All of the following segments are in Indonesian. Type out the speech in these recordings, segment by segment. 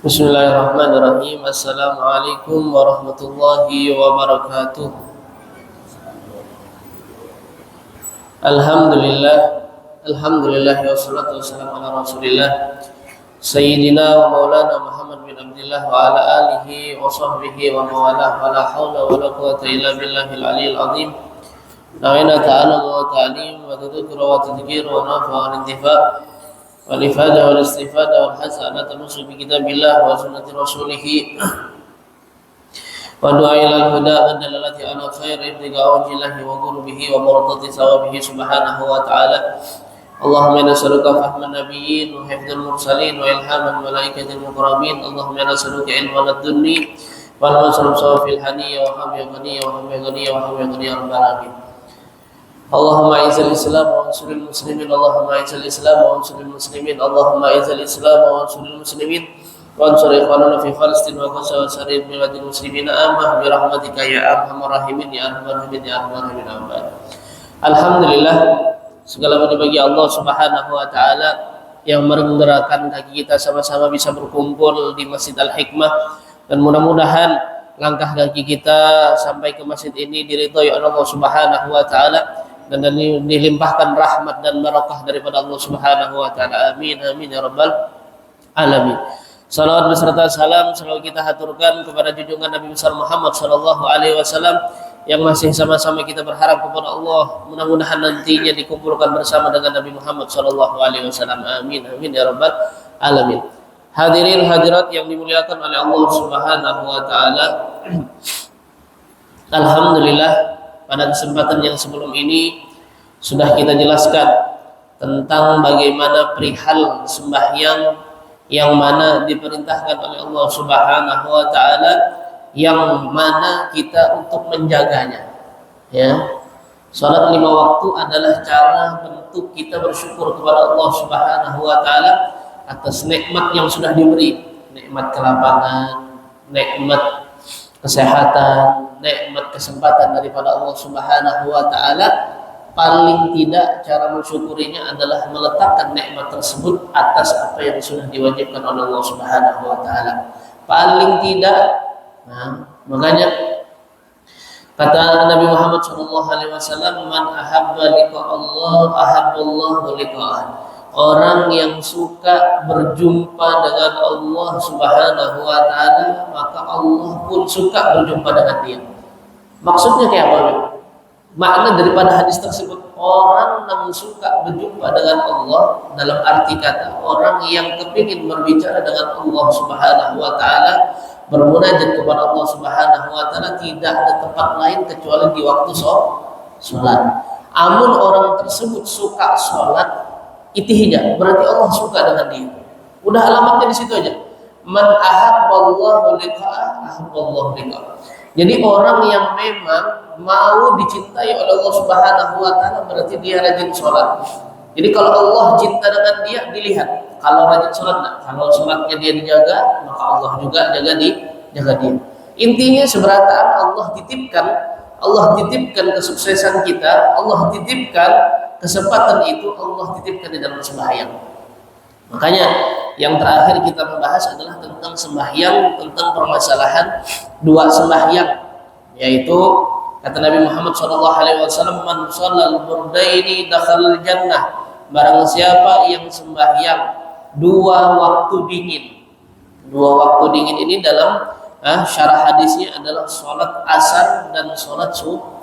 Bismillahirrahmanirrahim. Assalamualaikum warahmatullahi wabarakatuh. Alhamdulillah. Alhamdulillah wassalatu wassalamu ala Rasulillah Sayyidina wa maulana Muhammad bin Abdullah wa ala alihi wa sahbihi wa mawalah wa la hawla wa la quwwata illa billahil aliyyil azim. Na'ina ta'ala wa ta'alim wa tadhkura wa tadhkir wa nafa wa intifa والإفادة والاستفادة والحث على التمسك بكتاب الله وسنة رسوله والدعاء إلى الهدى والدلالة على خير ابتغاء وجه الله وقربه ومرضاة ثوابه سبحانه وتعالى. اللهم إنا نسألك فهم النبيين وحفظ المرسلين وإلهام الملائكة المقربين. اللهم إنا نسألك علما لدني والمسلم سوى في الحنية وحمي غنية وحمي غنية وحمي غنية رب العالمين. اللهم اعز الاسلام وانصر المسلمين. اللهم اعز الاسلام وانصر المسلمين. اللهم اعز الاسلام وانصر المسلمين وانصر اخواننا في فلسطين وغزة وسائر بلاد المسلمين آمين برحمتك يا ارحم الراحمين ya arhamar rahimin ya arhamar rahimin. Alhamdulillah, segala puji bagi Allah Subhanahu wa taala yang menggerakkan kaki kita sama-sama bisa berkumpul di Masjid Al-Hikmah, dan mudah-mudahan langkah kaki kita sampai ke masjid ini diridhoi oleh Allah Subhanahu wa taala dan dilimpahkan rahmat dan barakah daripada Allah Subhanahu wa taala. Amin amin ya rabbal alamin. Salawat beserta salam selalu kita haturkan kepada junjungan Nabi besar Muhammad sallallahu alaihi wasallam yang masih sama-sama kita berharap kepada Allah mudah-mudahan nantinya dikumpulkan bersama dengan Nabi Muhammad sallallahu alaihi wasallam. Amin amin ya rabbal alamin. Hadirin hadirat yang dimuliakan oleh Allah Subhanahu wa taala. Alhamdulillah, pada kesempatan yang sebelum ini sudah kita jelaskan tentang bagaimana perihal sembahyang yang mana diperintahkan oleh Allah Subhanahu wa taala, yang mana kita untuk menjaganya. Ya. Salat 5 waktu adalah cara bentuk kita bersyukur kepada Allah Subhanahu wa taala atas nikmat yang sudah diberi, nikmat kelapangan, nikmat kesehatan, nikmat kesempatan daripada Allah Subhanahu wa taala. Paling tidak cara mensyukurinya adalah meletakkan nikmat tersebut atas apa yang sudah diwajibkan oleh Allah Subhanahu wa taala. Paling tidak, makanya kata Nabi Muhammad SAW, man ahabba liqa Allah ahabballahu liqa'ah. Orang yang suka berjumpa dengan Allah Subhanahu wa taala, maka Allah pun suka berjumpa dengan dia. Maksudnya kayak apa? Makna daripada hadis tersebut, orang yang suka berjumpa dengan Allah dalam arti kata orang yang kepingin berbicara dengan Allah Subhanahu wa taala, bermunajat kepada Allah Subhanahu wa taala, tidak ada tempat lain kecuali di waktu sholat. Amun orang tersebut suka sholat, itihnya berarti Allah suka dengan dia. Udah alamatnya di situ aja. Man ahabballahu liqa'ah ahabballahu liqa'ah. Jadi orang yang memang mau dicintai oleh Allah Subhanahu wa taala berarti dia rajin sholat. Jadi kalau Allah cinta dengan dia, dilihat. Kalau rajin sholat, kalau sholatnya dia dijaga, maka Allah juga jaga dia. Intinya seberataan Allah titipkan kesuksesan kita, Allah titipkan kesempatan itu, Allah titipkan di dalam sembahyang. Makanya yang terakhir kita membahas adalah tentang sembahyang, tentang permasalahan 2 sembahyang, yaitu kata Nabi Muhammad SAW, man shallal burdaini dakhalal jannah. Barang siapa yang sembahyang 2 waktu dingin. 2 waktu dingin ini dalam syarah hadisnya adalah sholat asar dan sholat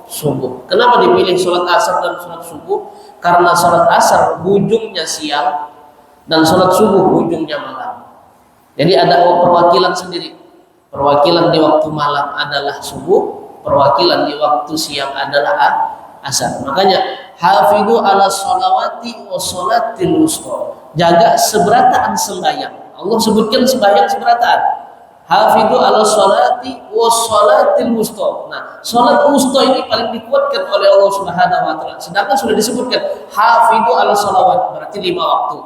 subuh. Kenapa dipilih sholat asar dan sholat subuh? Karena sholat asar ujungnya siang dan sholat subuh ujungnya malam. Jadi ada perwakilan sendiri. Perwakilan di waktu malam adalah subuh, perwakilan di waktu siang adalah asar. Makanya hafidhu ala sholawati wa sholatil wusta. Jaga seberataan sembahyang. Allah sebutkan sembahyang seberataan. Hafidhu ala sholati wa sholatil wusta. Nah, sholat wusta ini paling dikuatkan oleh Allah Subhanahu wa taala. Sedangkan sudah disebutkan hafidhu ala sholawat, berarti 5 waktu.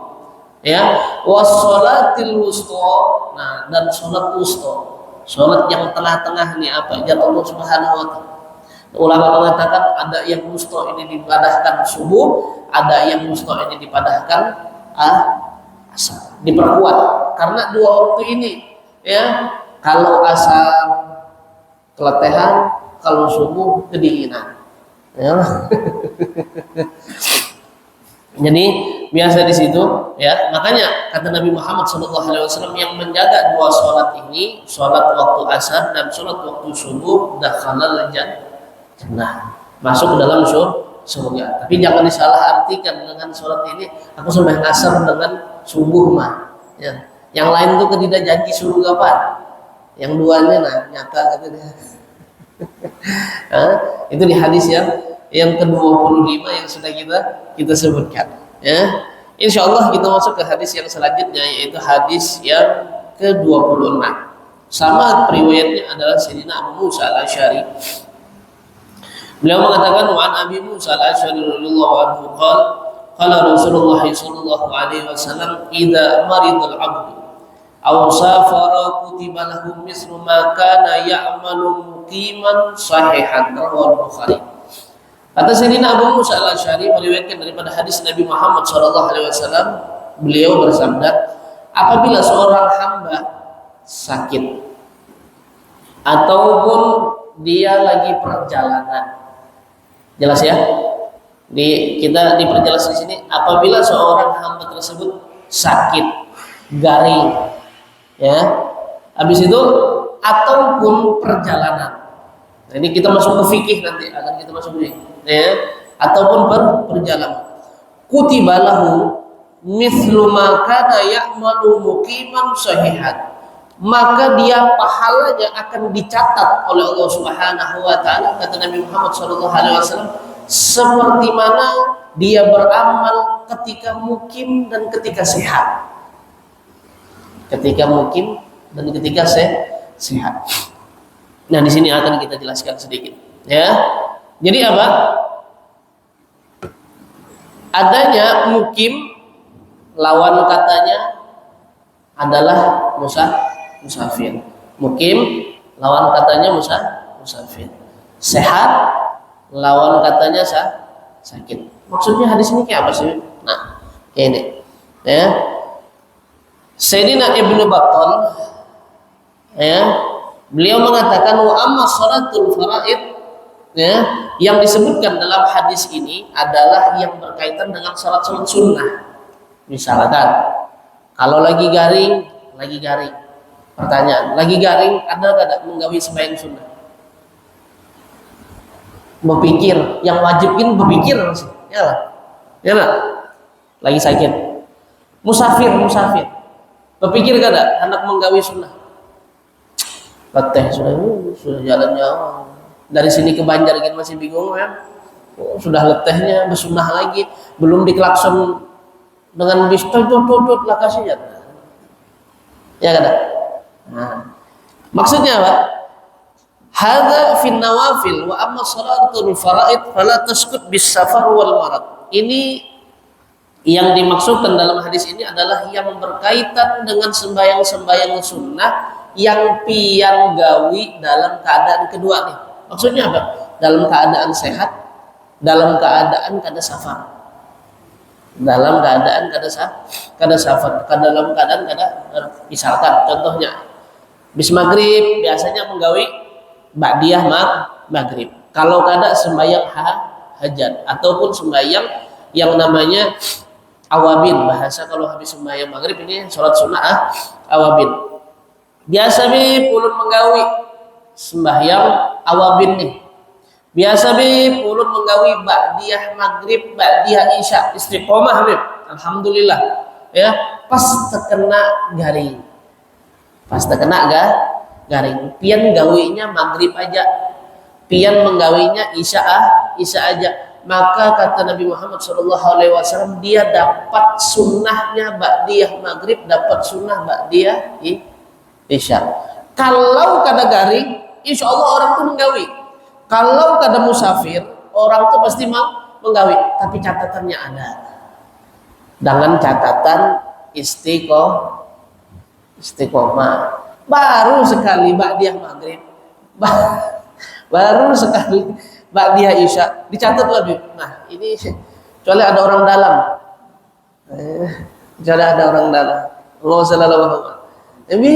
Ya, wassalatil wusta. Nah, dan salat wusta, salat yang tengah-tengah ini apa? Jar Allah Subhanahu wa taala. Ulama mengatakan ada yang wusta ini dipadahkan subuh, ada yang wusta ini dipadahkan asar. Diperkuat karena 2 waktu ini ya. Kalau asar keletehan, kalau subuh kedinginan. Ya. Jadi biasa di situ, ya. Makanya kata Nabi Muhammad SAW yang menjaga dua sholat ini, sholat waktu asar dan sholat waktu subuh, dakhalal jannah, masuk ke dalam surga. Tapi jangan disalah artikan dengan sholat ini aku sampai asar dengan subuh mah. Ya. Yang lain tuh tidak janji surga apa? Yang duanya nah nyata katanya. Itu di hadis yang ke-25 yang sudah kita sebutkan, ya. Insya Allah kita masuk ke hadis yang selanjutnya, yaitu hadis yang ke-26. Sama periwayatnya adalah Sayyidina Abu Musa al-Asy'ari. Beliau mengatakan, wa an Abi Musa al-Asy'ari radhiyallahu anhu qala Rasulullah sallallahu alaihi wasallam, idza maridal 'abdu aw safara kutiba lahu mislu ma kana ya'malu muqiman sahihan, rawahu Bukhari. Kata Sayyidina Abu Musa al-Asy'ari meriwayatkan daripada hadis Nabi Muhammad SAW, beliau bersabda, apabila seorang hamba sakit ataupun dia lagi perjalanan, jelas ya? Kita diperjelas di sini, apabila seorang hamba tersebut sakit, garing, ya, habis itu ataupun perjalanan. Nah, ini kita masuk ke fikih nanti, akan kita masuk ke ya, ataupun perjalanan. Kutiba lahu mithlu ma kana ya'malu muqiman sahihan. Maka dia pahalanya akan dicatat oleh Allah Subhanahu wa taala, kata Nabi Muhammad SAW, seperti mana dia beramal ketika mukim dan ketika sehat. Ketika mukim dan ketika sehat. Nah, di sini akan kita jelaskan sedikit, ya. Jadi apa? Adanya mukim, lawan katanya adalah musafir. Mukim, lawan katanya musafir. Sehat, lawan katanya sakit. Maksudnya hadis ini kayak apa sih? Nah, kayak ini, ya. Sayyidina Ibnu Battal, ya, beliau mengatakan, wa amma sholatul faraid, ya, yang disebutkan dalam hadis ini adalah yang berkaitan dengan sholat sunnah. Misalkan kalau lagi garing, pertanyaan, lagi garing ada tidak menggawi sembahyang sunnah? Berpikir, yang wajibin berpikir masih, ya lah, lagi sakit, musafir, berpikir kada hendak menggawi sunnah? Leteh sudah jalan jauh dari sini ke Banjar gitu masih bingung ya. Sudah letehnya bersunnah lagi, belum diklakson dengan bis tut lah kasihnya. Ya kan? Nah, maksudnya apa? Hadza fin nawafil wa amma shalatul faraid fala taskut bis safar wal marad. Ini yang dimaksudkan dalam hadis ini adalah yang berkaitan dengan sembahyang sunnah yang pian gawi dalam keadaan kedua nih. Maksudnya apa? Dalam keadaan sehat, dalam keadaan kada safar. Dalam keadaan kada safar, dalam keadaan kada, misalkan contohnya bis maghrib biasanya menggawi ba'diyah maghrib. Kalau kada sembahyang hajat ataupun sembahyang yang namanya awabin, bahasa kalau habis sembahyang maghrib ini sholat sunnah awabin. Biasa ulun menggawi sembahyang awabin nih. Biasa ulun menggawi ba'diyah maghrib, ba'diyah isya, istiqomah alhamdulillah, ya, pas terkena garing. Pian gawinya maghrib aja, pian menggawinya isya aja. Maka kata Nabi Muhammad SAW, dia dapat sunnahnya ba'diyah maghrib, dapat sunnah ba'diyah isya. Kalau kada garing, insya Allah orang tuh menggawi. Kalau kada musafir, orang tuh pasti menggawi. Tapi catatannya ada, dengan catatan istiqomah. Baru sekali ba'diyah maghrib, baru sekali ba'diyah isya, dicatat lebih. Nah, ini kecuali ada orang dalam. Kecuali ada orang dalam. Allah sallallahu alaihi wasallam. Ini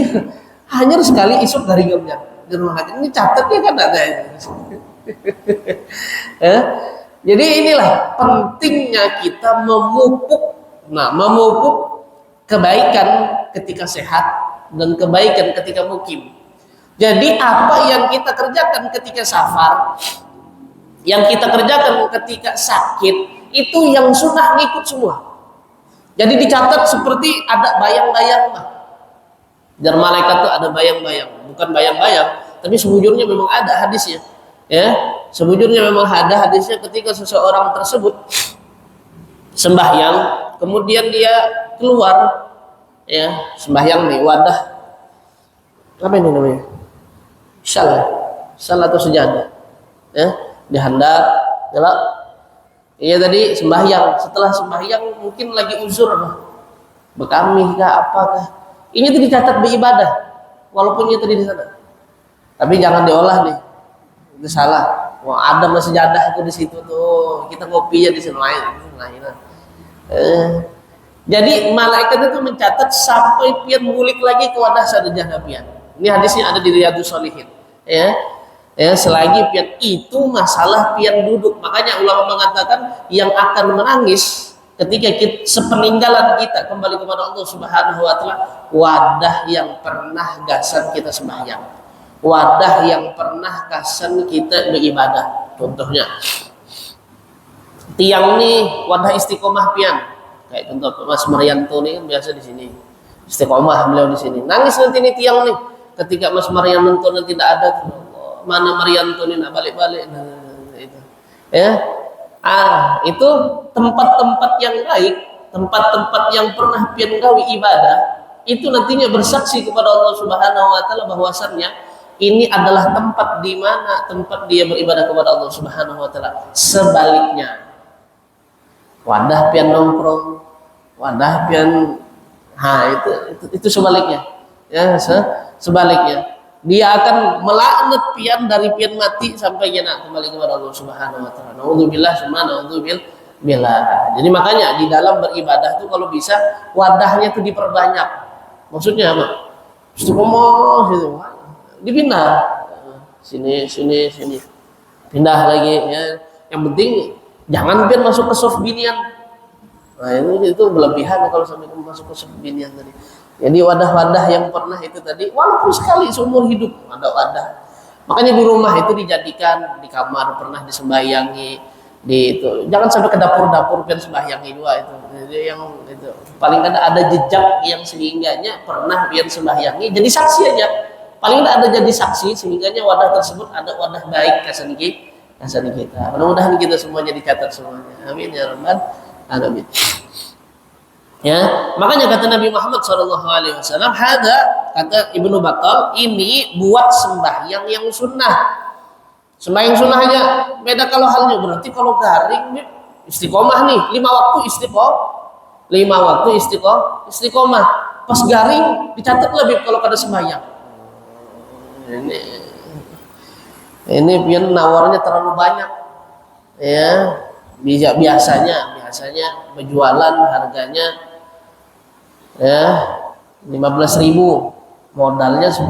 hanya sekali isuk dari gamnya di rumah hajat. Ini catatnya kan ada. Jadi inilah pentingnya kita memupuk, memupuk kebaikan ketika sehat dan kebaikan ketika mukim. Jadi apa yang kita kerjakan ketika safar, yang kita kerjakan ketika sakit, itu yang sunnah ngikut semua. Jadi dicatat seperti ada bayang-bayang. Jar malaikat itu ada bayang-bayang, bukan bayang-bayang, tapi sebujurnya memang ada hadisnya. Ya, sebujurnya memang ada hadisnya ketika seseorang tersebut sembahyang, kemudian dia keluar, ya sembahyang nih wadah, apa ini namanya? Syal atau sejadah, ya dihandap, gelap. Iya tadi sembahyang, setelah sembahyang mungkin lagi uzur, bekamih kah apakah? Ini tuh dicatat beribadah, walaupun itu di sana. Tapi jangan diolah nih, itu salah. Wah ada sejadah itu di situ tuh, kita ngopinya di sana lain. Jadi malaikat itu mencatat sampai pian ngulik lagi ke wadah sejadah pian. Ini hadisnya ada di Riyadhus Shalihin. Ya, selagi pian itu masalah pian duduk. Makanya ulama mengatakan yang akan menangis ketika sepeninggalan kita kembali kepada Allah Subhanahu wa taala, wadah yang pernah gasan kita sembahyang, wadah yang pernah gasan kita beribadah. Contohnya tiang nih wadah istiqomah pian, kayak contoh Mas Marianto nih kan biasa di sini istiqomah, beliau di sini nangis nanti nih tiang nih ketika Mas Marianto nanti tidak ada, mana Marianto nih nak balik-balik, itu ya. Itu tempat-tempat yang baik, tempat-tempat yang pernah pian gawi ibadah, itu nantinya bersaksi kepada Allah Subhanahu wa taala bahwasannya ini adalah tempat di mana tempat dia beribadah kepada Allah Subhanahu wa taala. Sebaliknya, wadah pian nongkrong, wadah pian itu sebaliknya. Ya, sebaliknya. Dia akan melaknat pian dari pian mati sampai dia nak kembali kepada Allah Subhanahu wa taala. Nauzubillah summa nauzubillah. Jadi makanya di dalam beribadah tuh kalau bisa wadahnya tuh diperbanyak. Maksudnya apa? Istiqomah gitu. Dipindah. Sini. Pindah lagi ya. Yang penting jangan pian masuk ke soft binian. Nah, itu berlebihan kalau sampai masuk ke soft binian tadi. Jadi wadah-wadah yang pernah itu tadi, walaupun sekali seumur hidup ada wadah. Makanya di rumah itu dijadikan, di kamar pernah disembahyangi, di itu. Jangan sampai ke dapur-dapur pian sembahyangi dua itu. Jadi yang itu paling ada jejak yang sehingganya pernah pian sembahyangi, jadi saksi aja. Paling ada jadi saksi sehingganya wadah tersebut ada wadah baik kasan kita. Mudah-mudahan kita semuanya dicatat semuanya. Amin ya rabbal alamin. Ya, makanya kata Nabi Muhammad SAW, kata Ibnu Battal, ini buat sembahyang yang sunnah. Sembahyang sunnah aja. Beda kalau halnya berarti kalau garing istiqomah nih, 5 waktu istiqomah. Pas garing dicatat lebih kalau pada sembahyang. Ini pian nawarnya terlalu banyak. Ya, biasanya berjualan harganya ya 15.000, modalnya 10.000,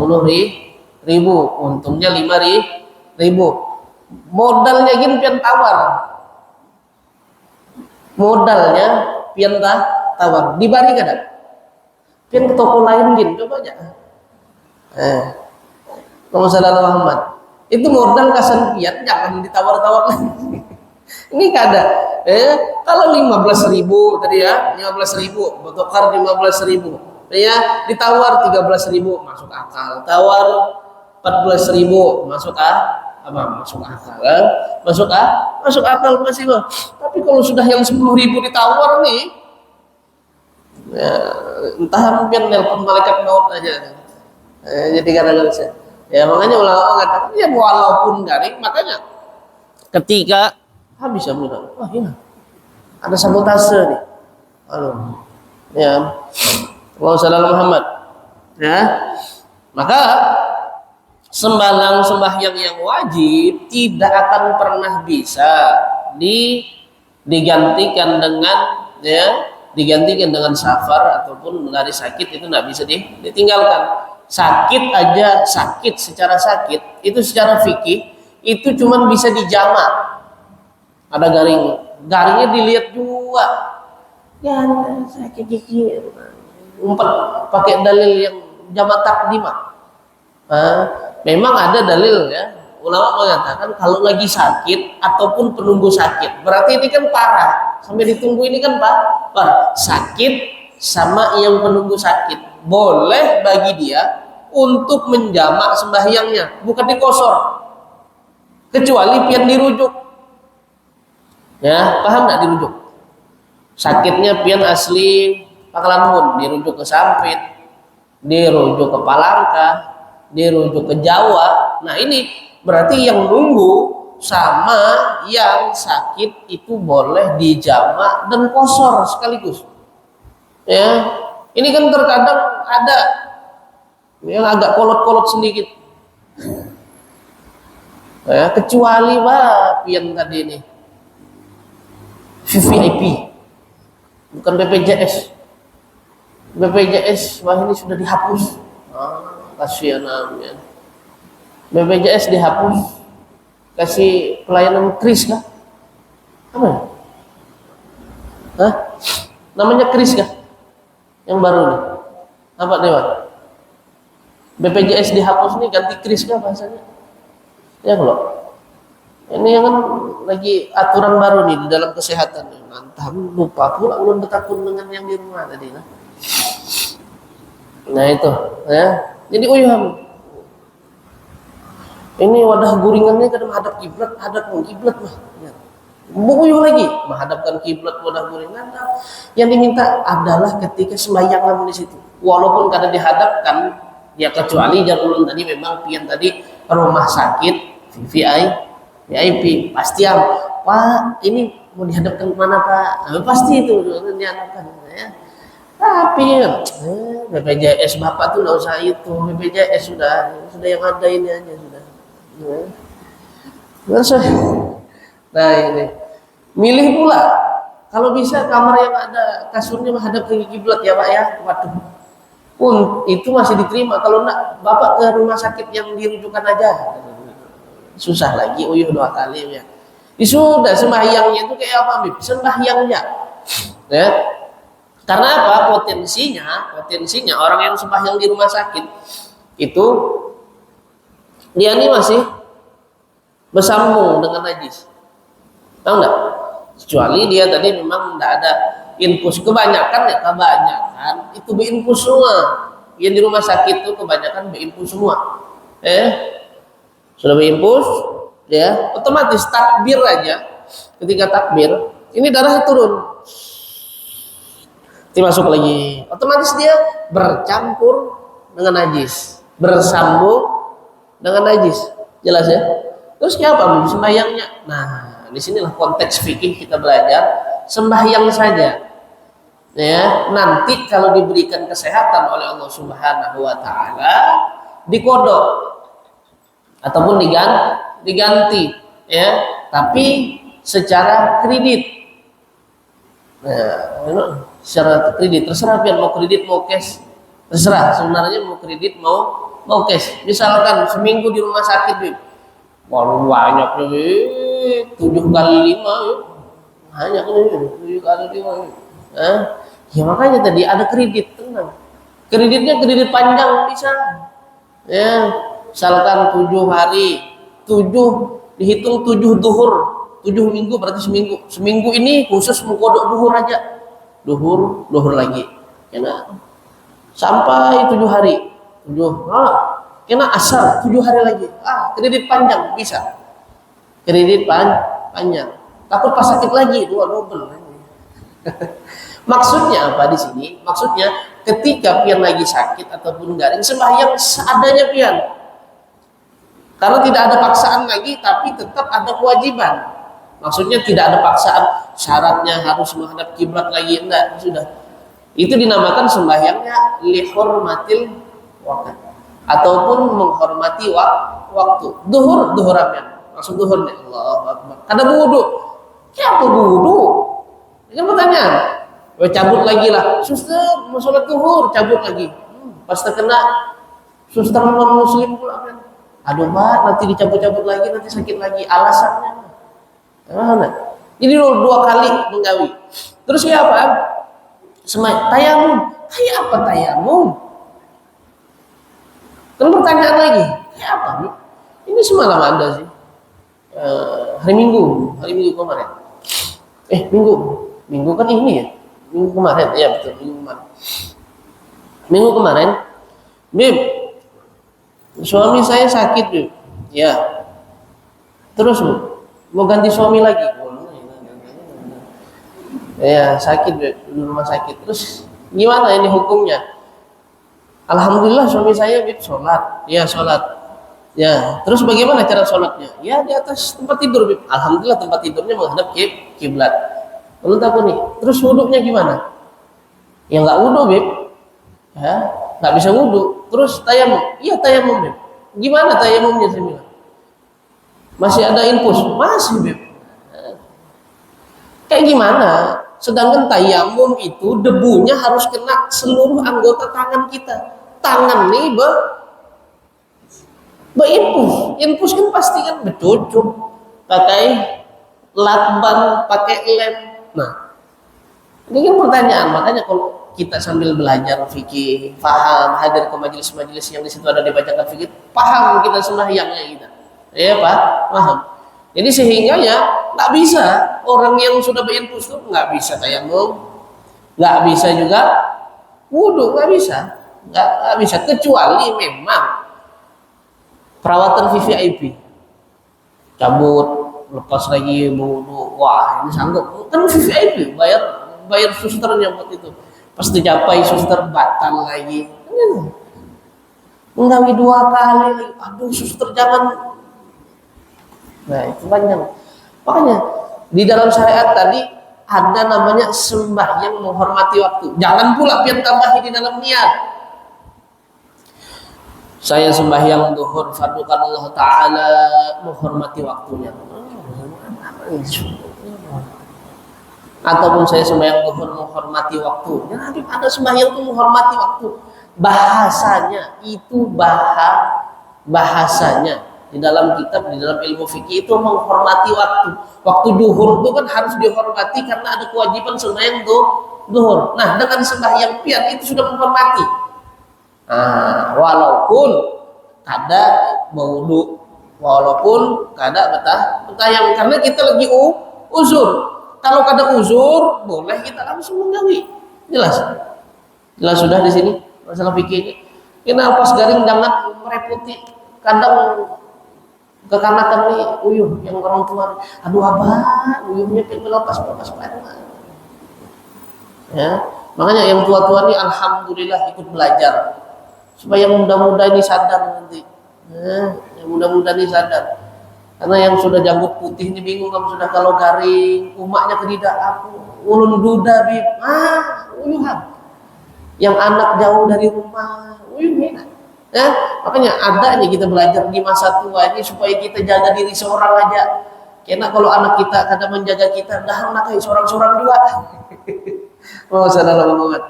untungnya 5.000. Modalnya gini pian tawar, dibari kadang pian ke toko lain gini, coba aja kalau saudara Muhammad itu modal kasan pian, jangan ditawar-tawar lagi. Ini kada. Kalau 15.000 tadi ya, 15.000, botokar 15.000. Ya, ditawar 13.000 masuk akal. Tawar 14.000 masuk akal. Masuk akal masih loh. Tapi kalau sudah yang 10.000 ditawar nih, ya, entah mungkin nelpon malaikat maut aja. Jadi gara-gara ya makanya ulama mengatakan ya walaupun garing, makanya ketika habis mudah. Wah ini ada sabotase nih. Ya, Allahumma shalli ala Muhammad. Ya, maka sembahyang yang wajib tidak akan pernah bisa digantikan dengan safar ataupun dari sakit, itu tidak bisa ditinggalkan. Sakit aja, sakit secara sakit itu secara fikih itu cuman bisa dijamak. Ada garingnya dilihat juga. Ya sakit gigi, umpat pakai dalil yang jamak takdimah. Memang ada dalil ya. Ulama mengatakan kalau lagi sakit ataupun penunggu sakit, berarti ini kan parah. Sampai ditunggu ini kan parah. Sakit sama yang penunggu sakit, boleh bagi dia untuk menjamak sembahyangnya, bukan dikosor. Kecuali pian dirujuk. Ya, paham nggak dirujuk? Sakitnya pian asli Pangkalanbun, dirujuk ke Sampit, dirujuk ke Palangka, dirujuk ke Jawa. Nah ini berarti yang nunggu sama yang sakit itu boleh dijamak dan kosor sekaligus. Ya, ini kan terkadang ada yang agak kolot-kolot sedikit. Ya, kecuali pian tadi ini VVIP, bukan BPJS. BPJS ini sudah dihapus. Kasihan namanya. BPJS dihapus, kasih pelayanan kris kah? Apa? Namanya kris kah? Yang baru nih. Apa Dewan? BPJS dihapus nih ganti kris kah bahasanya? Ya kalau ini yang kan lagi aturan baru nih di dalam kesehatan. Mantap, lupa pula ulun bertakun dengan yang di rumah tadi. Nah itu, ya. Jadi uyuhan. Ini wadah guringannya kadang hadap kiblat, hadap kiblat mah. Ya. Buyuh lagi, menghadapkan kiblat wadah guringan. Yang diminta adalah ketika sembahyang di situ. Walaupun kadang dihadapkan, ya kecuali jangan tadi memang pian tadi rumah sakit VIP pasti yang Pak ini mau dihadapkan kemana Pak? Pasti itu dihadapkan. Ya. Tapi BPJS Bapak tuh nggak usah itu, BPJS sudah yang ada ini aja sudah. Nah ini milih pula kalau bisa kamar yang ada kasurnya menghadap ke kiblat ya Pak ya. Waduh, itu masih diterima. Kalau enggak Bapak ke rumah sakit yang dirujukan aja, susah lagi uyuh 2 kali ya. Sudah sembahyangnya itu kayak apa Bib? Sembahyangnya ya. Karena apa? Potensinya orang yang sembahyang di rumah sakit itu dia ini masih bersambung dengan najis. Tahu nggak? Kecuali dia tadi memang tidak ada infus. Kebanyakan itu berinfus semua. Yang di rumah sakit itu kebanyakan berinfus semua. Sudah berinfus, ya otomatis takbir aja. Ketika takbir, ini darah turun. Masuk lagi. Otomatis dia bercampur dengan najis, bersambung dengan najis, jelas ya. Terus apa sembahyangnya? Nah, disinilah konteks fikih kita belajar sembahyang saja. Ya, nanti kalau diberikan kesehatan oleh Allah Subhanahu Wa Taala, dikodok ataupun diganti, ya. Tapi secara kredit. Nah, secara kredit terserah pian mau kredit mau cash, terserah. Sebenarnya mau kredit mau cash. Misalkan seminggu di rumah sakit, Bib. Waduh banyak nih, 7 kali 5 yuk. Banyak nih, 7 kali 5. Ya makanya tadi ada kredit, tenang. Kreditnya kredit panjang bisa. Ya, misalkan 7 hari, 7 dihitung 7 duhur, 7 minggu berarti seminggu. Seminggu ini khusus mengkodok duhur aja. Duhur lagi. Kena sampai 7 hari. 7. Kena asal 7 hari lagi. Kredit panjang bisa. Kredit panjang. Takut pas sakit lagi, double. Maksudnya apa di sini? Maksudnya ketika pian lagi sakit ataupun garing, sembahyang seadanya pian. Karena tidak ada paksaan lagi, tapi tetap ada kewajiban. Maksudnya tidak ada paksaan, syaratnya harus menghadap kiblat lagi, enggak, sudah. Itu dinamakan sembahyangnya lihurmatil waqt ataupun menghormati waktu. Duhur apian. Maksud duhurnya Allahu Akbar. Ada wudu. Siapa wudu? Ini pertanyaan. Cabut lagi lah. Suster, mau sholat duhur, cabut lagi. Pas terkena Suster non muslim pula kan. Aduh Pak, nanti dicabut-cabut lagi, nanti sakit lagi. Alasannya mana? Jadi dua kali menggawi. Terus ya apa? Tayamum. Kayak apa tayamum? Terus pertanyaan lagi, kayak apa nih? Ini semalam ada sih. Hari Minggu kemarin. Minggu kan ini ya. Minggu kemarin, ya betul, Minggu kemarin, Bib, suami saya sakit, Bib. Ya. Terus mau ganti suami lagi. Ya, sakit, Bib, di rumah sakit. Terus gimana ini hukumnya? Alhamdulillah suami saya, Bib, sholat. Ya, sholat. Ya, terus bagaimana cara sholatnya? Ya, di atas tempat tidur, Bib. Alhamdulillah tempat tidurnya menghadap kiblat. Menurut aku nih, terus wuduknya gimana? Ya nggak wuduk, Bib. Ya, nggak bisa wudhu. Terus tayamum, iya tayamum, Bib. Gimana tayamumnya, saya bilang? Masih ada infus? Masih, Bib. Kayak gimana? Sedangkan tayamum itu debunya harus kena seluruh anggota tangan kita. Tangan nih berinfus. Infus kan pasti kan bercucuk, pakai lakban, pakai lem. Nah, ini kan pertanyaan. Makanya kalau kita sambil belajar fikih, paham, hadir ke majelis-majelis yang di situ ada dibacakan fikih, paham kita sembahyangnya kita. Ya Pak, paham. Jadi sehingga ya nggak bisa orang yang sudah berinfus tuh nggak bisa tayamum, nggak bisa juga wudhu, nggak bisa kecuali memang perawatan VVIP, cabut, lepas lagi wudhu, wah ini sanggup kan VVIP, bayar susternya buat itu. Pas dicapai suster batal lagi, menggawi 2 kali lagi, aduh suster jangan. Nah itu banyak. Makanya di dalam syariat tadi ada namanya sembahyang menghormati waktu. Jangan pula pian tambahi di dalam niat. Saya sembahyang duhur fardukan Allah Ta'ala menghormati waktunya. Ataupun saya sembahyang duhur menghormati waktu. Ya, ada sembahyang itu menghormati waktu. Bahasanya itu bahasanya di dalam kitab, di dalam ilmu fikih itu menghormati waktu. Waktu duhur itu kan harus dihormati karena ada kewajiban sembahyang duhur. Nah, dengan sembahyang pian itu sudah menghormati. Walaupun kada mawudu, walaupun kada betayam karena kita lagi uzur. Kalau kada uzur, boleh kita langsung menggawi. Jelas sudah di sini masalah fikih. Kenapa pas garing jangan merepoti. Kadang kekanakan nih uyuh yang orang tua, aduh abah uyuhnya lepas ya. Makanya yang tua-tua nih alhamdulillah ikut belajar supaya muda-muda ini sadar nanti yang muda-muda ini sadar, karena yang sudah janggut putih ini bingung kamu sudah kalau garing umaknya kedidak aku ulun duda Bib, uyuhan yang anak jauh dari rumah uyuhnya. Ya, makanya adanya kita belajar di masa tua ini supaya kita jaga diri seorang aja. Karena kalau anak kita kadang menjaga kita, dah anak seorang-seorang juga. Oh, saudara Muhammad.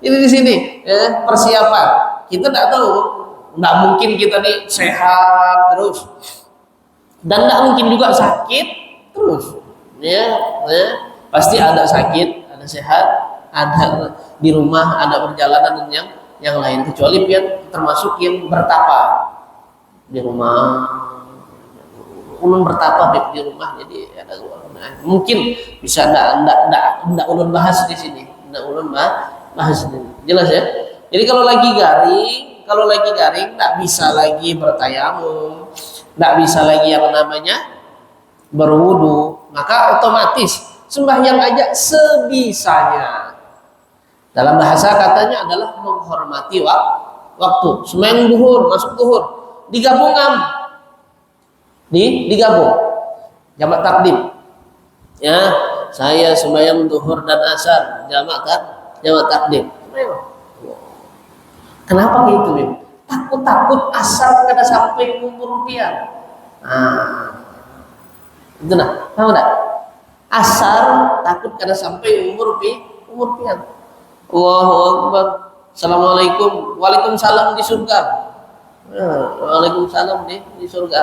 Ini di sini persiapan. Kita tidak tahu, tidak mungkin kita nih sehat terus, dan tidak mungkin juga sakit terus. Pasti ada sakit, ada sehat, ada di rumah, ada perjalanan dan yang lain, kecuali pian termasuk yang bertapa di rumah, ulun bertapa di rumah, jadi ada mungkin bisa ndak ulun bahas di sini, ndak ulun bahas ini. Jelas ya. Jadi kalau lagi garing ndak bisa lagi bertayamum, ndak bisa lagi yang namanya berwudu, maka otomatis sembahyang aja sebisanya. Dalam bahasa katanya adalah menghormati waktu. Sembahyang duhur, masuk duhur, digabung digabung jamak takdim. Ya, saya sembahyang duhur dan asar jamak takdim. Kenapa gitu, Bim? Takut asar kada sampai umur pian. Itu tahu enggak? Asar takut kada sampai umur pian. Allahu Akbar. Assalamualaikum, waalaikumsalam di surga. Waalaikumsalam di surga.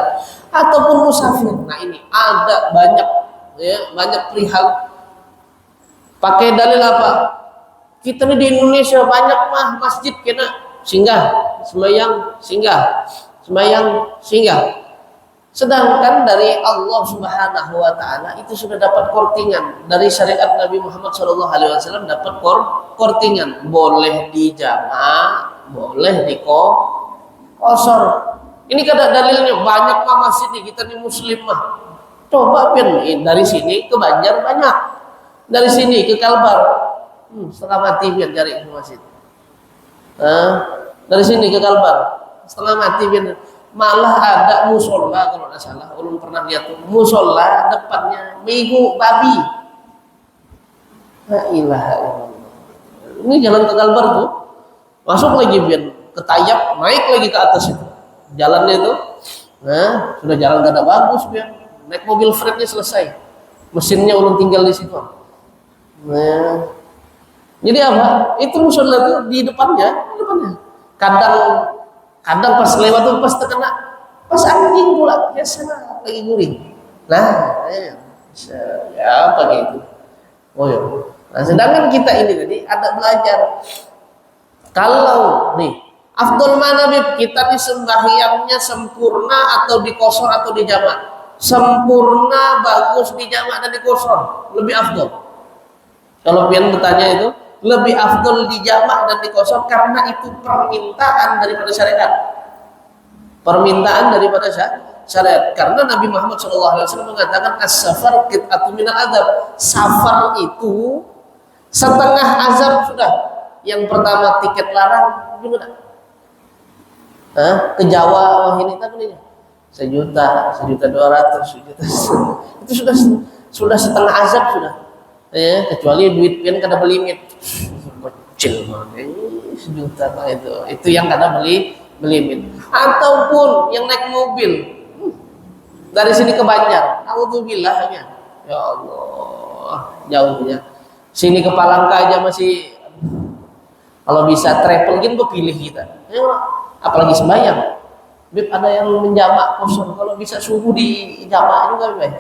Ataupun musafir. Nah ini ada banyak ya, banyak perihal pakai dalil apa? Kita nih di Indonesia banyak mah masjid kena singgah, sembahyang singgah, sembahyang singgah. Sedangkan dari Allah Subhanahu wa taala itu sudah dapat kortingan dari syariat Nabi Muhammad SAW, dapat kortingan, boleh dijamak, boleh dikosor. Ini kada dalilnya banyak mah masjid nih kita nih muslim mah. Coba pin dari sini ke Banjar banyak. Dari sini ke Kalbar setengah mati pian cari ke masjid. Dari sini ke Kalbar setengah mati pian. Malah ada musola kalau tidak salah, ulun pernah lihat tuh musola depannya minggu babi. La ilaha illallah. Ini jalan ke Kalbar tuh, masuk lagi pian ke Tayap, naik lagi ke atas itu jalannya itu. Nah sudah jalan gak ada bagus pian, naik mobil freight-nya selesai, mesinnya ulun tinggal di situ. Nah jadi apa? Itu musola tuh di depannya. Kadang pas lewat tuh pas terkena pas anjing pula biasa lagi guring. Nah, ya apa gitu. Oh ya. Nah, sedangkan kita ini tadi ada belajar. Kalau nih, afdol mana Bib? Kita di sembahyangnya sempurna atau dikosor atau dijamak? Sempurna bagus dijamak dan dikosor, lebih afdol. Kalau pian bertanya itu lebih afdol dijamak dan dikosor karena itu permintaan daripada syariat. Permintaan daripada syariat. Karena Nabi Muhammad SAW mengatakan as-safar qit'atun minal adzab. Safar itu setengah azab sudah. Yang pertama tiket larang gimana? Ke Jawa wah ini tak belinya. 1.200.000, 1.200.000, 1.000.000. Itu sudah setengah azab sudah. Ya, kecuali duit pian kada belimit kecil banget 1 juta itu yang kada belimit ataupun yang naik mobil dari sini ke Banjar naudzubillah ya Allah jauhnya sini ke Palangka aja masih kalau bisa travel gitu pilih kita ya, apalagi sembahyang Bib ada yang menjamak kosong kalau bisa subuh di jamak juga Bib.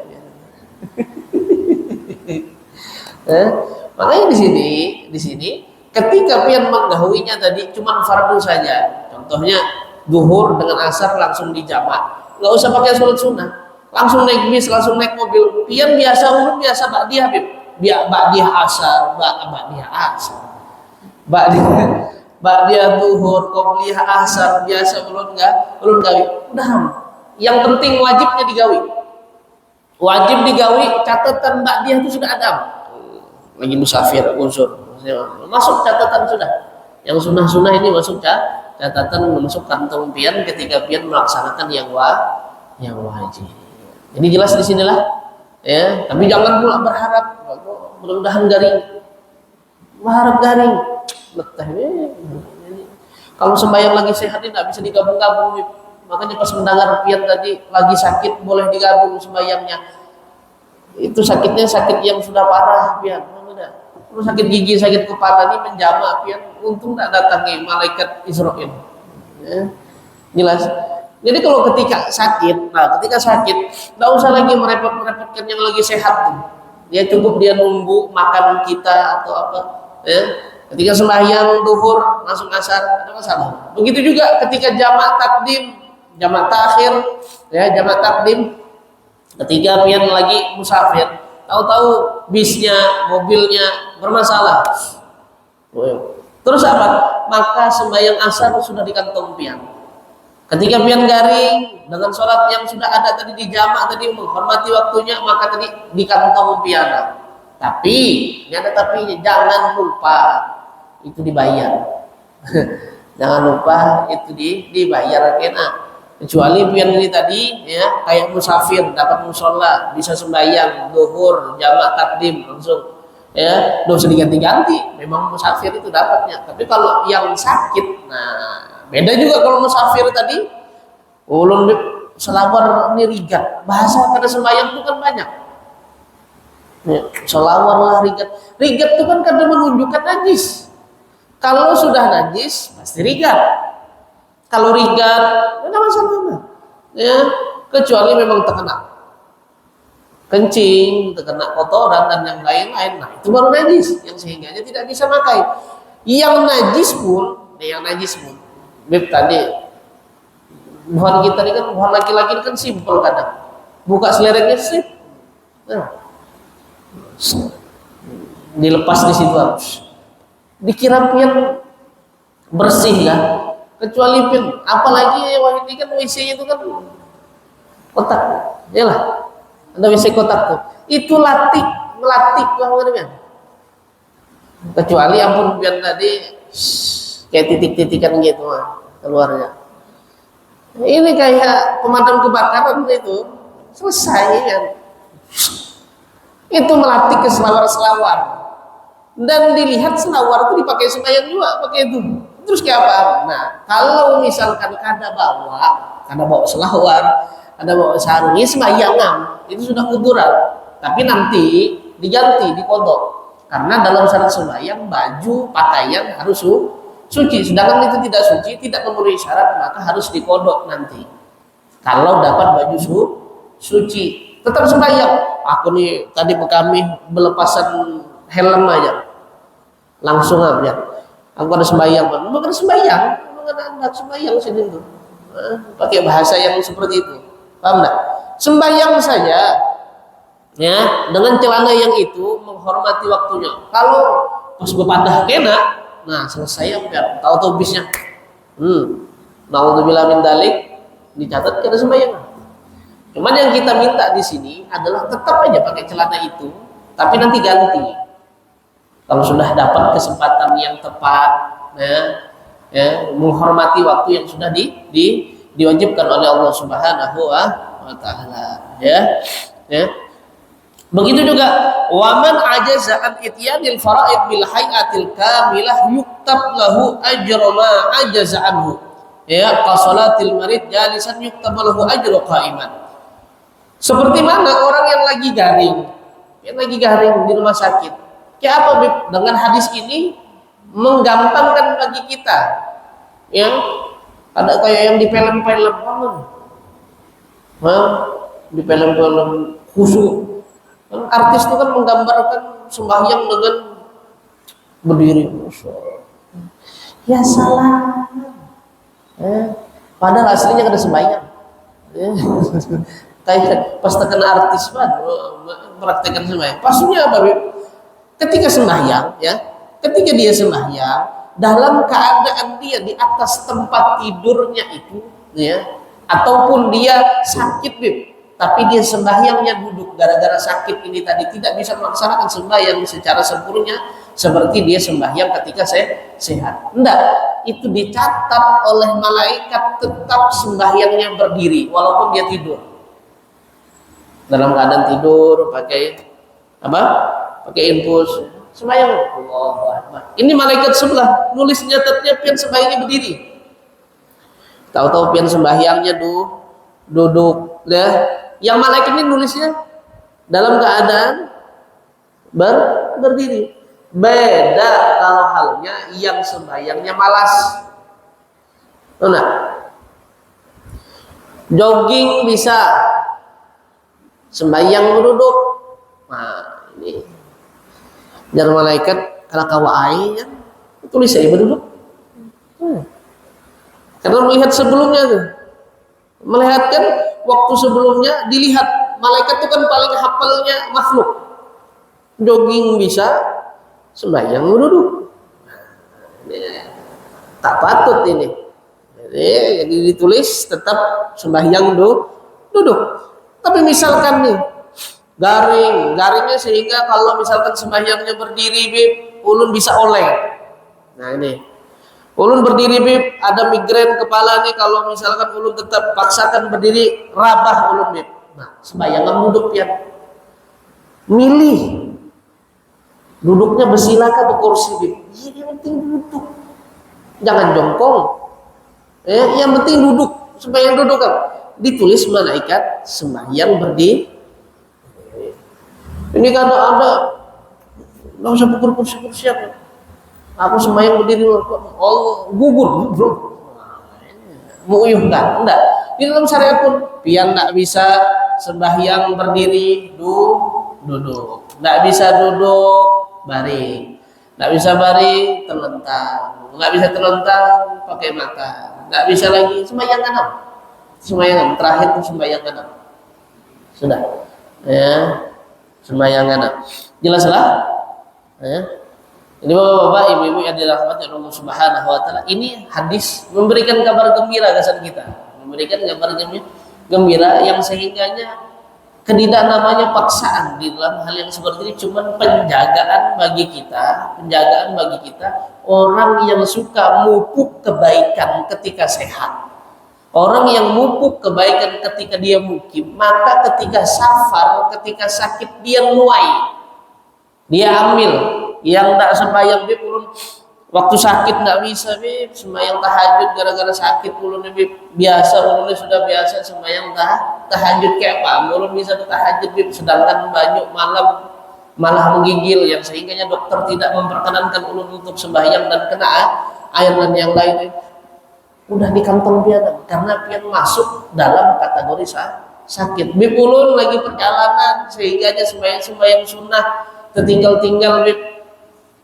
Makanya di sini ketika pian menggahuinya tadi cuma fardu saja. Contohnya zuhur dengan asar langsung dijamak. Enggak usah pakai sholat sunnah. Langsung naik bis, langsung naik mobil. Pian biasa ulun biasa ba'diyah Habib. Ba'diyah asar, ba'diyah asar. Ba'diyah zuhur, qobliyah asar biasa ulun gawi. Udah. Yang penting wajibnya digawi. Wajib digawi catatan ba'diyah itu sudah ada. Lagi musafir unsur masuk catatan sudah yang sunnah ini masuk catatan masuk kantong pian ketika pian melaksanakan yang wajib. Ini jelas di sinilah ya, tapi jangan pula berharap mudah-mudahan garing betah kalau sembahyang lagi sehat tidak bisa digabung-gabung. Makanya pas mendengar pian tadi lagi sakit boleh digabung sembahyangnya, itu sakitnya sakit yang sudah parah pian. Kalau sakit gigi, sakit kepala ini menjamak pian, untung tak datangi malaikat Israel. Ya, jelas. Jadi kalau ketika sakit, tidak usah lagi merepotkan yang lagi sehat tuh. Dia cukup dia nunggu makan kita atau apa. Ya. Ketika sembahyang duhur langsung asar, ada masalah. Begitu juga ketika jamak takdim, jamak takhir, ya jamak takdim. Ketika pian lagi musafir, tahu-tahu bisnya, mobilnya bermasalah. Terus apa? Maka sembahyang asar sudah di kantong pian. Ketika pian garing dengan sholat yang sudah ada tadi di jamak tadi menghormati waktunya, maka tadi di kantong pian. Tapi, ini ada tapinya, jangan lupa itu dibayar. Jangan lupa itu dibayar kena. Kecuali pian ini tadi ya kayak musafir dapat musola bisa sembahyang zuhur jamak takdim langsung ya nggak usah diganti-ganti, memang musafir itu dapatnya. Tapi kalau yang sakit, nah beda juga kalau musafir tadi ulun selawar ini rigat bahasa pada sembahyang itu kan banyak ya, selawar lah rigat itu kan kadang menunjukkan najis. Kalau sudah najis pasti rigat. Kalau rigat tidak masalah, ya, kecuali memang terkena kencing, terkena kotoran dan yang lain-lain. Nah, itu baru najis yang sehingga tidak bisa makai. Yang najis pun, Beb tadi buhan kita ini kan buhan laki-laki kan simpel kadang. Buka selerengnya sip. Nah, dilepas di situ harus. Dikira pian bersih lah. Kecuali pian, apalagi wah ini kan WC-nya itu kan kotak. Yalah. Ada WC kotak tuh. Itu melatih lah kan. Kecuali ampun pian tadi kayak titik-titikan gitu keluarnya. Ini kayak pemadam kebakaran itu selesai kan. Itu melatih ke selawar-selawar dan dilihat selawar itu dipakai sembahyang juga pakai itu. Terus kayak apa? Nah, kalau misalkan kada bawa selawar, ada bawa sarung, ini sembahyang itu sudah kuburan. Tapi nanti diganti, dikodok. Karena dalam syarat sembahyang baju pakaian harus suci. Sedangkan itu tidak suci, tidak memenuhi syarat, maka harus dikodok nanti. Kalau dapat baju suci, tetap sembahyang. Aku nih tadi kami belepasan helm aja, langsung aja. Aku ada sembahyang, bukan sembahyang, bukan sembahyang sini tuh. Pakai bahasa yang seperti itu, paham nggak? Sembahyang saja, ya, dengan celana yang itu menghormati waktunya. Kalau pas bepadah kena, nah selesai ya, tahu bisnya. Naudzubillah min dalik, dicatat kena sembahyang. Cuman yang kita minta di sini adalah tetap aja pakai celana itu, tapi nanti ganti. Kalau sudah dapat kesempatan yang tepat, ya, menghormati waktu yang sudah diwajibkan oleh Allah Subhanahu wa Ta'ala, ya. Begitu juga waman ajaza an ityanil faraid bil hayatil kamilah yuktab lahu ajra ma ajaza anhu, ya, qasalatil marid jalisan yuktab lahu ajru qa'iman. Seperti mana orang yang lagi garing di rumah sakit. Kayak apa, Bib? Dengan hadis ini menggampangkan bagi kita, yang ada kayak yang di film-film, di film-film khusyuk. Artis itu kan menggambarkan sembahyang dengan berdiri. Ya salah. Padahal aslinya ada sembahyang. Kayak pas terkena artis praktekkan sembahyang. Pastinya apa, Bib? Ketika sembahyang, ya, ketika dia sembahyang dalam keadaan dia di atas tempat tidurnya itu, ya, ataupun dia sakit, Bib, tapi dia sembahyangnya duduk gara-gara sakit ini tadi tidak bisa melaksanakan sembahyang secara sempurna seperti dia sembahyang ketika sehat. Enggak, itu dicatat oleh malaikat tetap sembahyangnya berdiri walaupun dia tidur. Dalam keadaan tidur pakai apa? Pakai infus sembahyang. Allahu Akbar. Ini malaikat sebelah nulis nyatetnya pian sembahyangnya berdiri. Tahu-tahu pian sembahyangnya duduk, ya. Yang malaikat ini nulisnya dalam keadaan berdiri. Beda kalau halnya yang sembahyangnya malas. Nah, jogging bisa, sembahyang duduk. Nah, ini dan malaikat kalau kawai kan tulis saya berduduk. Karena melihat sebelumnya tuh, melihatkan waktu sebelumnya dilihat malaikat itu kan paling hafalnya makhluk. Jogging bisa, sembahyang duduk. Tak patut ini. Jadi ditulis tetap sembahyang duduk. Tapi misalkan nih garingnya sehingga kalau misalkan sembahyangnya berdiri, Bib, ulun bisa oleng. Nah ini ulun berdiri, Bib, ada migrain kepala nih, kalau misalkan ulun tetap paksakan berdiri rabah ulun, Bib. Nah sembahyang duduk ya, milih duduknya bersila atau kursi, Bib. Yang penting duduk, jangan jongkong. Yang penting duduk, sembahyang duduk kan. Ditulis malaikat sembahyang berdiri. Ini kada ada, nggak usah pukul kursi apa. Aku sembahyang berdiri, oh gugur, bro. Menguyuhkan, enggak. Di dalam syariat pun, pian enggak bisa sembahyang berdiri, duduk. Enggak bisa duduk, baring. Enggak bisa baring, terlentang. Enggak bisa terlentang, pakai mata. Enggak bisa lagi sembahyang kanan. Sembahyang terakhir itu sembahyang kanan. Sudah. Ya. Sembahyang kanan. Jelas lah? Ya. Ini bapak-bapak, ibu-ibu yang dirahmati Allah Subhanahu wa taala, ini hadis memberikan kabar gembira kesan kita. Memberikan kabar gembira yang sehingganya tidak namanya paksaan di dalam hal yang seperti ini, cuma penjagaan bagi kita orang yang suka mupuk kebaikan ketika sehat. Orang yang mupuk kebaikan ketika dia mukim, maka ketika safar, ketika sakit dia nuai. Dia ambil yang tak sembahyang bib ulun waktu sakit nggak bisa bib sembahyang tahajud gara-gara sakit ulun bib biasa ulun sudah biasa sembahyang tahajud kayak apa ulun bisa tahajud bib sedangkan banyak malam malah menggigil yang sehingganya dokter tidak memperkenankan ulun untuk sembahyang dan kena air dan yang lain udah di kantong pian karena pian masuk dalam kategori sakit bib ulun lagi perjalanan sehingganya sembahyang sunnah tertinggal bib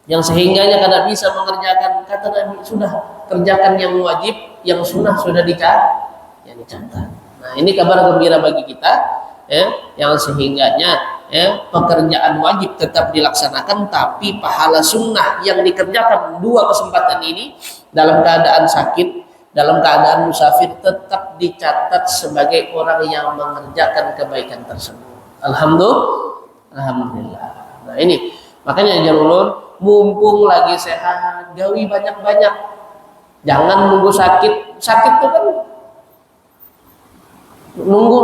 yang sehingganya kada bisa mengerjakan kata Nabi sudah kerjakan yang wajib yang sunnah sudah dicatat. Nah ini kabar gembira bagi kita ya yang sehingganya ya pekerjaan wajib tetap dilaksanakan tapi pahala sunnah yang dikerjakan dua kesempatan ini dalam keadaan sakit dalam keadaan musafir tetap dicatat sebagai orang yang mengerjakan kebaikan tersebut. Alhamdulillah. Nah ini makanya jangan mumpung lagi sehat gawi banyak-banyak, jangan nunggu sakit tuh kan nunggu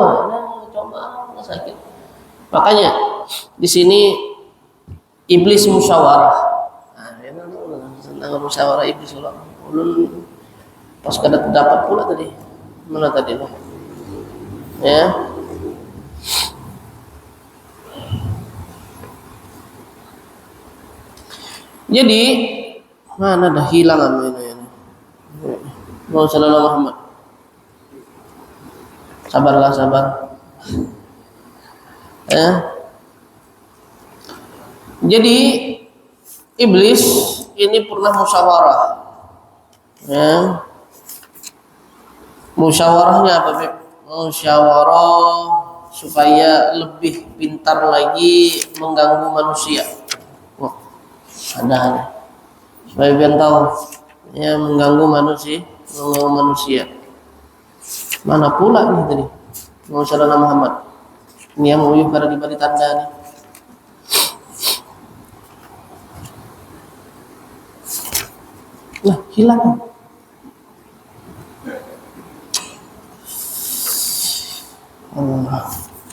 coba sakit. Makanya di sini iblis musyawarah. Nah, tentang musyawarah iblis ulun pas kada dapat pula tadi mana tadi ya. Jadi mana dah hilang ini. Mau sallallahu Muhammad. Sabar. Jadi iblis ini pernah musyawarah. Ya. Musyawarahnya apa, Beb? Musyawarah supaya lebih pintar lagi mengganggu manusia. Ada supaya biar tahu ya mengganggu manusia mana pula nih tadi mau sallallahu Muhammad ini yang uyuh pada diberi tanda nih lah hilang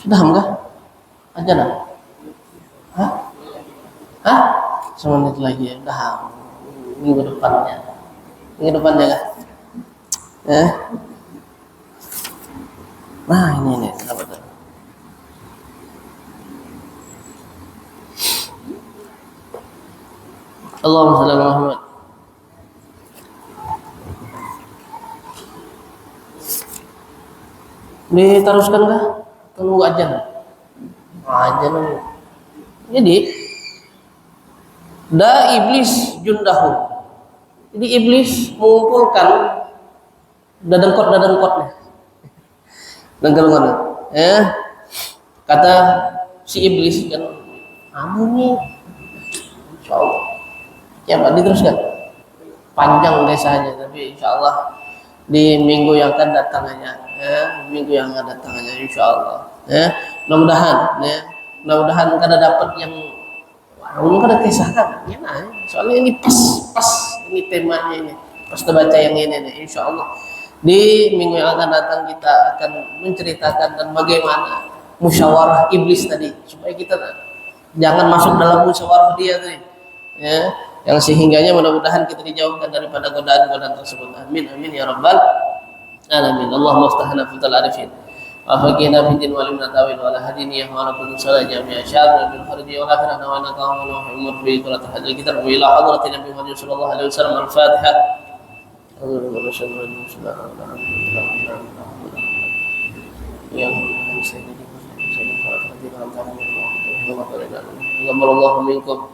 sudah enggak aja dah hah semenit lagi ya, udah minggu depannya kan? Nah ini kenapa tuh? Allahumma shalli ala Muhammad. Diteruskan kah? Tunggu aja. Jadi iblis jundahu. Jadi iblis mengumpulkan dadengkotnya. Ya. Kata si iblis kan, kamu nih, insyaallah. Ya, Pak, diteruskan. Panjang desanya, tapi insyaallah di minggu yang akan datang aja. Ya, minggu yang akan datang aja insyaallah. Ya, mudah-mudahan kada dapat yang Orang kada kisahkan, ya nah, soalnya ini pas ini temanya ini, pas terbaca yang ini nih, insya Allah di minggu yang akan datang kita akan menceritakan dan bagaimana musyawarah iblis tadi supaya kita jangan masuk dalam musyawarah dia tadi, ya, yang sehingganya mudah-mudahan kita dijauhkan daripada godaan-godaan tersebut. Amin ya rabbal alamin. Allahumma aftahna fital arifin. وفقنا في الدين وعلمنا تاويل ولا هديني وعلى كل صلاة جميع شاهدنا بالخرج والآخرة نوانا قام ونوح عمر في كل تحد الكتاب وإلى حضرة النبي محمد صلى الله عليه وسلم. الفاتحة. غفر الله منكم